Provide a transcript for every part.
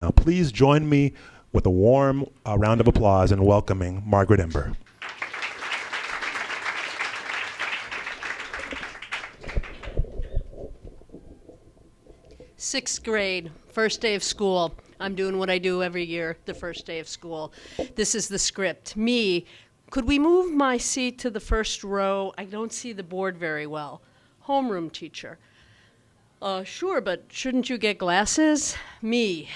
Now, please join me with a warm round of applause in welcoming Margaret Ember. Sixth grade, first day of school. I'm doing what I do every year, the first day of school. This is the script. Me, could we move my seat to the first row? I don't see the board very well. Homeroom teacher. Sure, but shouldn't you get glasses? Me.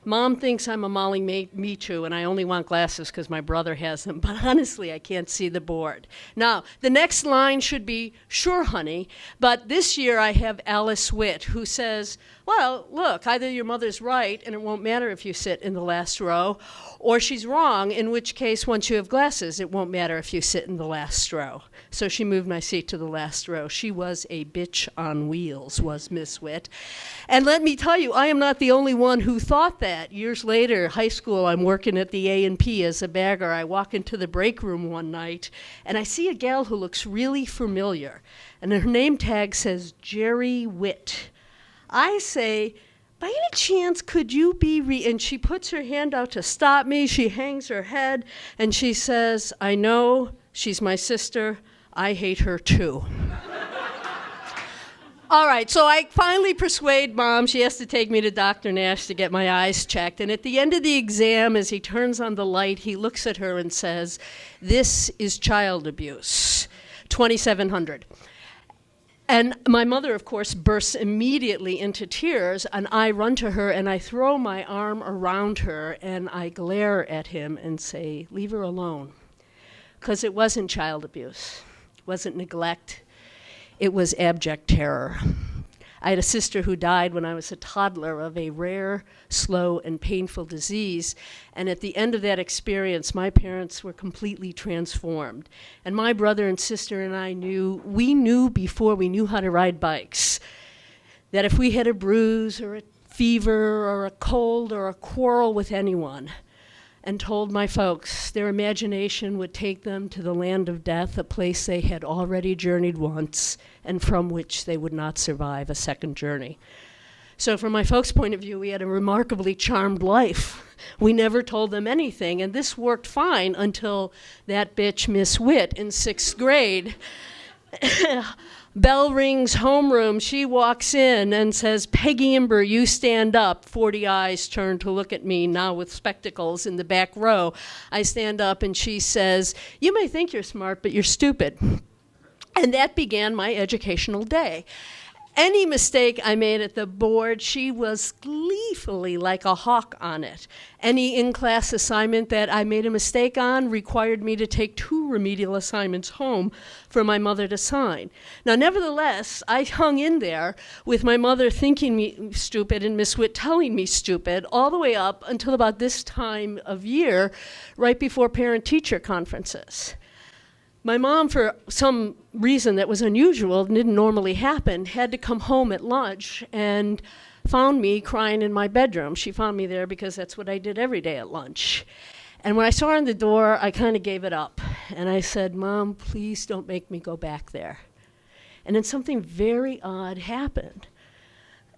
Mom thinks I'm a Molly Me Too, and I only want glasses because my brother has them, but honestly, I can't see the board. Now, the next line should be, sure, honey, but this year I have Alice Witt, who says, well, look, either your mother's right, and it won't matter if you sit in the last row, or she's wrong, in which case, once you have glasses, it won't matter if you sit in the last row. So she moved my seat to the last row. She was a bitch on wheels, was Miss Witt. And let me tell you, I am not the only one who thought that. Years later, high school, I'm working at the A&P as a bagger. I walk into the break room one night, and I see a gal who looks really familiar. And her name tag says Jerry Witt. I say, by any chance, could you be and she puts her hand out to stop me. She hangs her head, and she says, I know, she's my sister. I hate her too. All right, so I finally persuade Mom. She has to take me to Dr. Nash to get my eyes checked. And at the end of the exam, as he turns on the light, he looks at her and says, this is child abuse, 2,700. And my mother, of course, bursts immediately into tears, and I run to her and I throw my arm around her and I glare at him and say, leave her alone. Because it wasn't child abuse, it wasn't neglect, it was abject terror. I had a sister who died when I was a toddler of a rare, slow, and painful disease. And at the end of that experience, my parents were completely transformed. And my brother and sister and I we knew before we knew how to ride bikes, that if we had a bruise or a fever or a cold or a quarrel with anyone, and told my folks their imagination would take them to the land of death, a place they had already journeyed once, and from which they would not survive a second journey. So from my folks' point of view, we had a remarkably charmed life. We never told them anything, and this worked fine until that bitch, Miss Witt, in sixth grade. Bell rings, homeroom. She walks in and says, Peggy Ember, you stand up. 40 eyes turn to look at me, now with spectacles in the back row. I stand up and she says, you may think you're smart, but you're stupid. And that began my educational day. Any mistake I made at the board, she was gleefully like a hawk on it. Any in-class assignment that I made a mistake on required me to take 2 remedial assignments home for my mother to sign. Now, nevertheless, I hung in there with my mother thinking me stupid and Miss Witt telling me stupid all the way up until about this time of year, right before parent-teacher conferences. My mom, for some reason that was unusual, didn't normally happen, had to come home at lunch and found me crying in my bedroom. She found me there because that's what I did every day at lunch. And when I saw her in the door, I kind of gave it up. And I said, Mom, please don't make me go back there. And then something very odd happened.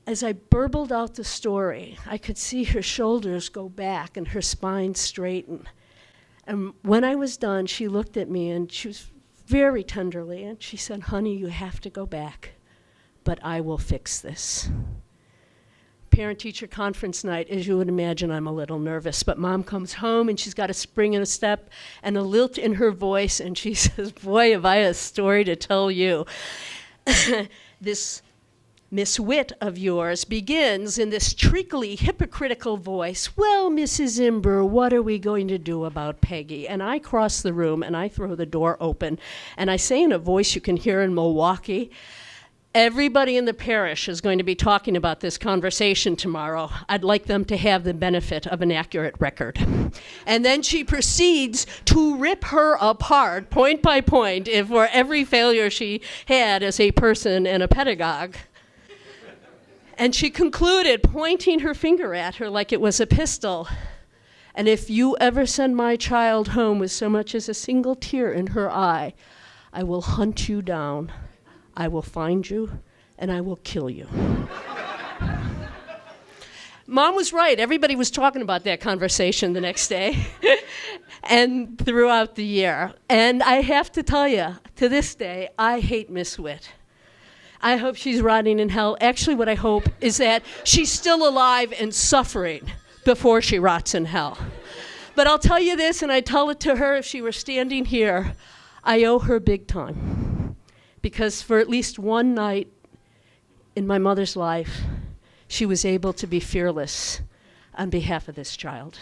As I burbled out the story, I could see her shoulders go back and her spine straighten. And when I was done, she looked at me and she was very tenderly, and she said, honey, you have to go back, but I will fix this. Parent-teacher conference night, as you would imagine, I'm a little nervous, but Mom comes home and she's got a spring in a step and a lilt in her voice, and she says, boy, have I a story to tell you. This Miss Witt of yours begins in this treacly, hypocritical voice, well, Mrs. Ember, what are we going to do about Peggy? And I cross the room and I throw the door open and I say in a voice you can hear in Milwaukee, everybody in the parish is going to be talking about this conversation tomorrow. I'd like them to have the benefit of an accurate record. And then she proceeds to rip her apart, point by point, for every failure she had as a person and a pedagogue. And she concluded, pointing her finger at her like it was a pistol, and if you ever send my child home with so much as a single tear in her eye, I will hunt you down, I will find you, and I will kill you. Mom was right. Everybody was talking about that conversation the next day and throughout the year. And I have to tell you, to this day, I hate Miss Witt. I hope she's rotting in hell. Actually, what I hope is that she's still alive and suffering before she rots in hell. But I'll tell you this, and I tell it to her if she were standing here, I owe her big time. Because for at least one night in my mother's life, she was able to be fearless on behalf of this child.